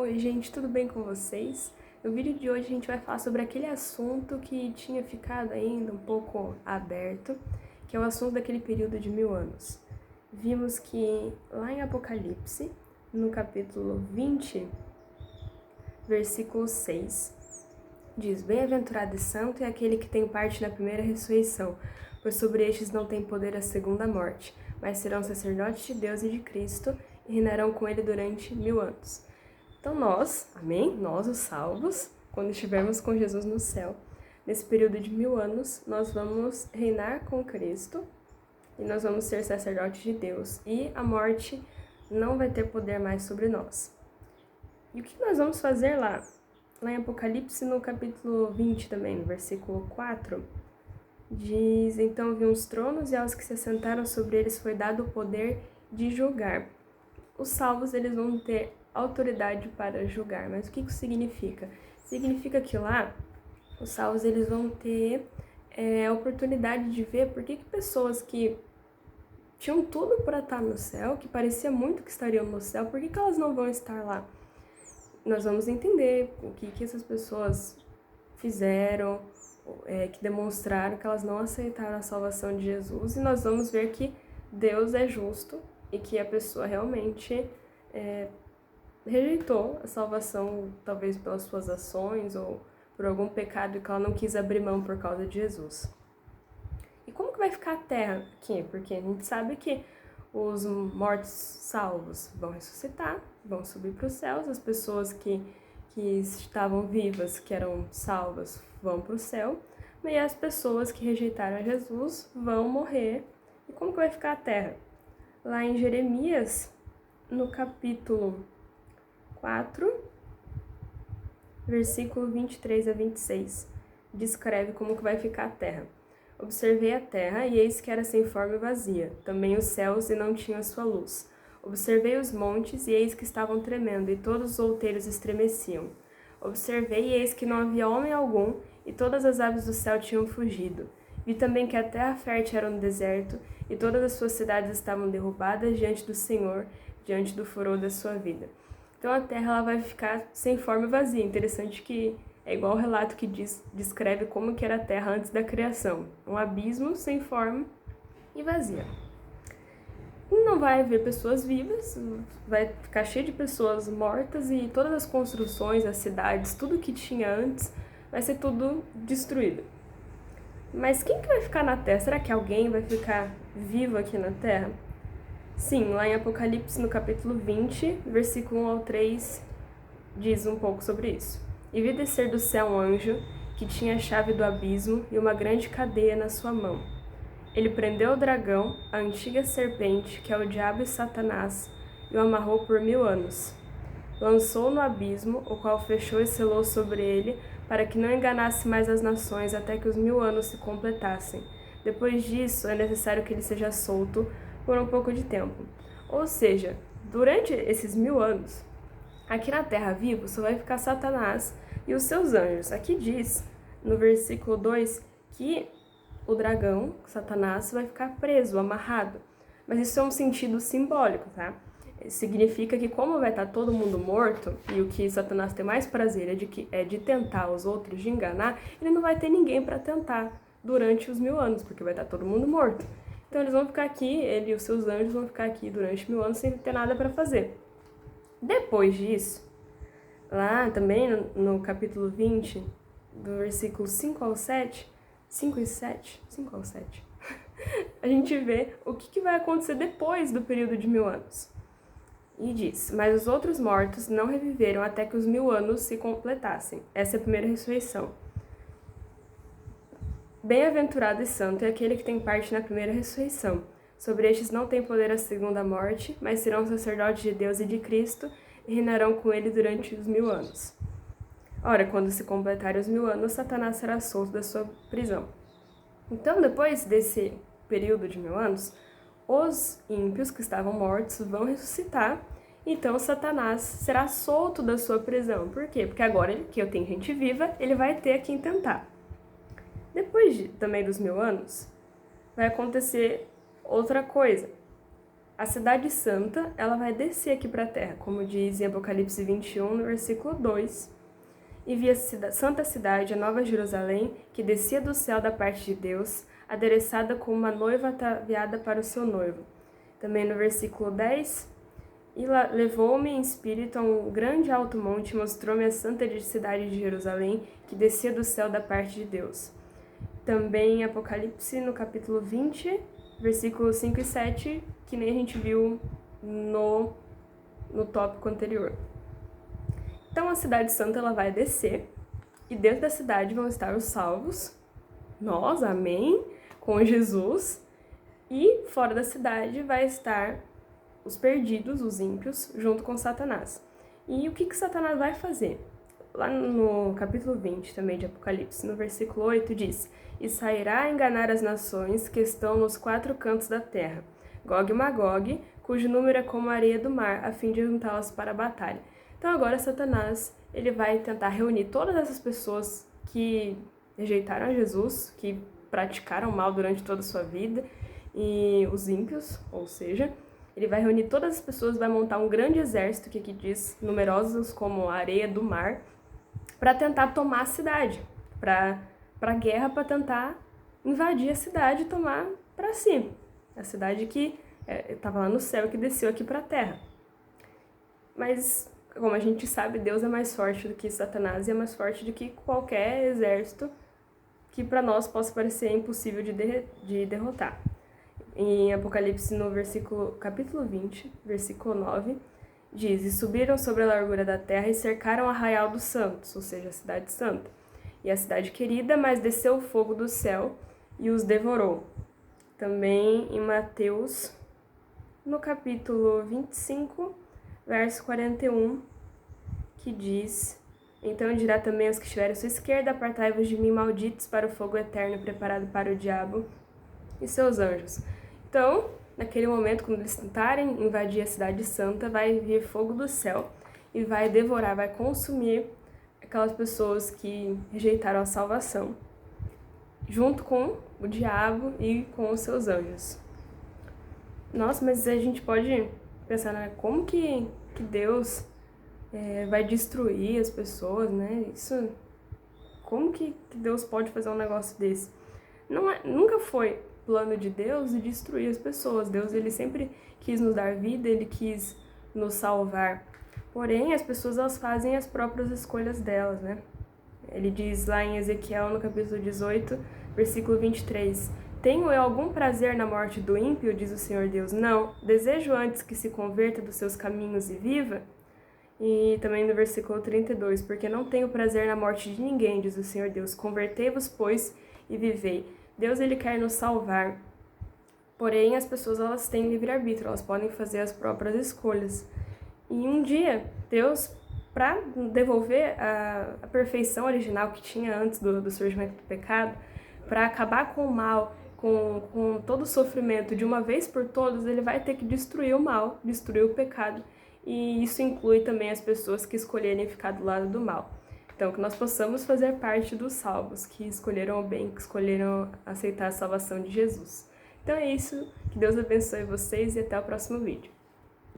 Oi, gente, tudo bem com vocês? No vídeo de hoje a gente vai falar sobre aquele assunto que tinha ficado ainda um pouco aberto, que é o assunto daquele período de 1000 anos. Vimos que lá em Apocalipse, no capítulo 20, versículo 6, diz: Bem-aventurado e santo é aquele que tem parte na primeira ressurreição, pois sobre estes não tem poder a segunda morte, mas serão sacerdotes de Deus e de Cristo e reinarão com ele durante 1000 anos. Então nós, amém? Nós, os salvos, quando estivermos com Jesus no céu, nesse período de 1000 anos, nós vamos reinar com Cristo e nós vamos ser sacerdotes de Deus. E a morte não vai ter poder mais sobre nós. E o que nós vamos fazer lá? Lá em Apocalipse, no capítulo 20 também, no versículo 4, diz: Então vi uns tronos e aos que se assentaram sobre eles foi dado o poder de julgar. Os salvos, eles vão ter autoridade para julgar. Mas o que isso significa? Significa que lá, os salvos, eles vão ter a oportunidade de ver por que pessoas que tinham tudo para estar no céu, que parecia muito que estariam no céu, por que elas não vão estar lá? Nós vamos entender o que essas pessoas fizeram, que demonstraram que elas não aceitaram a salvação de Jesus, e nós vamos ver que Deus é justo e que a pessoa realmente rejeitou a salvação, talvez pelas suas ações ou por algum pecado que ela não quis abrir mão por causa de Jesus. E como que vai ficar a terra aqui? Porque a gente sabe que os mortos salvos vão ressuscitar, vão subir para os céus, as pessoas que estavam vivas, que eram salvas, vão para o céu, e as pessoas que rejeitaram a Jesus vão morrer. E como que vai ficar a terra? Lá em Jeremias, no capítulo 4, versículo 23 a 26, descreve como que vai ficar a terra. Observei a terra, e eis que era sem forma e vazia, também os céus, e não tinham sua luz. Observei os montes, e eis que estavam tremendo, e todos os outeiros estremeciam. Observei, e eis que não havia homem algum, e todas as aves do céu tinham fugido. Vi também que a terra fértil era um deserto, e todas as suas cidades estavam derrubadas diante do Senhor, diante do furor da sua vida. Então a terra ela vai ficar sem forma e vazia. Interessante que é igual o relato que descreve como que era a terra antes da criação. Um abismo sem forma e vazia. Não vai haver pessoas vivas, vai ficar cheio de pessoas mortas e todas as construções, as cidades, tudo que tinha antes, vai ser tudo destruído. Mas quem que vai ficar na terra? Será que alguém vai ficar vivo aqui na terra? Sim, lá em Apocalipse, no capítulo 20, versículo 1 ao 3, diz um pouco sobre isso. E vi descer do céu um anjo que tinha a chave do abismo e uma grande cadeia na sua mão. Ele prendeu o dragão, a antiga serpente, que é o diabo e Satanás, e o amarrou por 1000 anos. Lançou-o no abismo, o qual fechou e selou sobre ele, para que não enganasse mais as nações até que os 1000 anos se completassem. Depois disso, é necessário que ele seja solto por um pouco de tempo. Ou seja, durante esses 1000 anos, aqui na terra vivo só vai ficar Satanás e os seus anjos. Aqui diz, no versículo 2, que o dragão, Satanás, vai ficar preso, amarrado. Mas isso é um sentido simbólico, tá? Significa que como vai estar todo mundo morto, e o que Satanás tem mais prazer é de tentar os outros, de enganar, ele não vai ter ninguém para tentar durante os 1000 anos, porque vai estar todo mundo morto. Então eles vão ficar aqui, ele e os seus anjos vão ficar aqui durante 1000 anos sem ter nada para fazer. Depois disso, lá também no capítulo 20, do versículo 5 ao 7, 5 ao 7, a gente vê o que vai acontecer depois do período de 1000 anos. E diz: Mas os outros mortos não reviveram até que os 1000 anos se completassem. Essa é a primeira ressurreição. Bem-aventurado e santo é aquele que tem parte na primeira ressurreição. Sobre estes não tem poder a segunda morte, mas serão sacerdotes de Deus e de Cristo e reinarão com ele durante os 1000 anos. Ora, quando se completarem os 1000 anos, Satanás será solto da sua prisão. Então, depois desse período de 1000 anos, os ímpios que estavam mortos vão ressuscitar, então Satanás será solto da sua prisão. Por quê? Porque agora que eu tenho gente viva, ele vai ter a quem tentar. Depois também dos 1000 anos, vai acontecer outra coisa. A cidade santa, ela vai descer aqui para a terra, como diz em Apocalipse 21, no versículo 2. E vi a santa cidade, a Nova Jerusalém, que descia do céu da parte de Deus, adereçada como uma noiva ataviada para o seu noivo. Também no versículo 10, e levou-me em espírito a um grande alto monte, e mostrou-me a santa cidade de Jerusalém, que descia do céu da parte de Deus. Também em Apocalipse, no capítulo 20, versículos 5 e 7, que nem a gente viu no tópico anterior. Então a cidade santa ela vai descer, e dentro da cidade vão estar os salvos, nós, amém, com Jesus, e fora da cidade vai estar os perdidos, os ímpios, junto com Satanás. E o que Satanás vai fazer? Lá no capítulo 20 também de Apocalipse, no versículo 8, diz: E sairá a enganar as nações que estão nos 4 cantos da terra, Gog e Magog, cujo número é como a areia do mar, a fim de juntá-las para a batalha. Então agora Satanás ele vai tentar reunir todas essas pessoas que rejeitaram a Jesus, que praticaram mal durante toda a sua vida, e os ímpios, ou seja, ele vai reunir todas as pessoas, vai montar um grande exército, que aqui diz numerosos como a areia do mar, para tentar tomar a cidade, para a guerra, para tentar invadir a cidade e tomar para si. A cidade que estava lá no céu e que desceu aqui para a terra. Mas, como a gente sabe, Deus é mais forte do que Satanás e é mais forte do que qualquer exército que para nós possa parecer impossível de derrotar. Em Apocalipse, no capítulo 20, versículo 9, diz: E subiram sobre a largura da terra e cercaram o arraial dos santos, ou seja, a cidade santa, e a cidade querida, mas desceu o fogo do céu e os devorou. Também em Mateus, no capítulo 25, verso 41, que diz: Então dirá também aos que estiverem à sua esquerda: Apartai-vos de mim, malditos, para o fogo eterno preparado para o diabo e seus anjos. Então, naquele momento, quando eles tentarem invadir a cidade santa, vai vir fogo do céu e vai devorar, vai consumir aquelas pessoas que rejeitaram a salvação, junto com o diabo e com os seus anjos. Nossa, mas a gente pode pensar, né, como que Deus vai destruir as pessoas, né? Como que Deus pode fazer um negócio desse? Nunca foi plano de Deus de destruir as pessoas. Deus, ele sempre quis nos dar vida, ele quis nos salvar. Porém, as pessoas, elas fazem as próprias escolhas delas, né? Ele diz lá em Ezequiel, no capítulo 18, versículo 23, Tenho eu algum prazer na morte do ímpio, diz o Senhor Deus? Não. Desejo antes que se converta dos seus caminhos e viva? E também no versículo 32, Porque não tenho prazer na morte de ninguém, diz o Senhor Deus. Convertei-vos, pois, e vivei. Deus, ele quer nos salvar, porém as pessoas, elas têm livre-arbítrio, elas podem fazer as próprias escolhas. E um dia, Deus, para devolver a perfeição original que tinha antes do surgimento do pecado, para acabar com o mal, com todo o sofrimento de uma vez por todas, ele vai ter que destruir o mal, destruir o pecado, e isso inclui também as pessoas que escolherem ficar do lado do mal. Então, que nós possamos fazer parte dos salvos, que escolheram o bem, que escolheram aceitar a salvação de Jesus. Então é isso, que Deus abençoe vocês e até o próximo vídeo.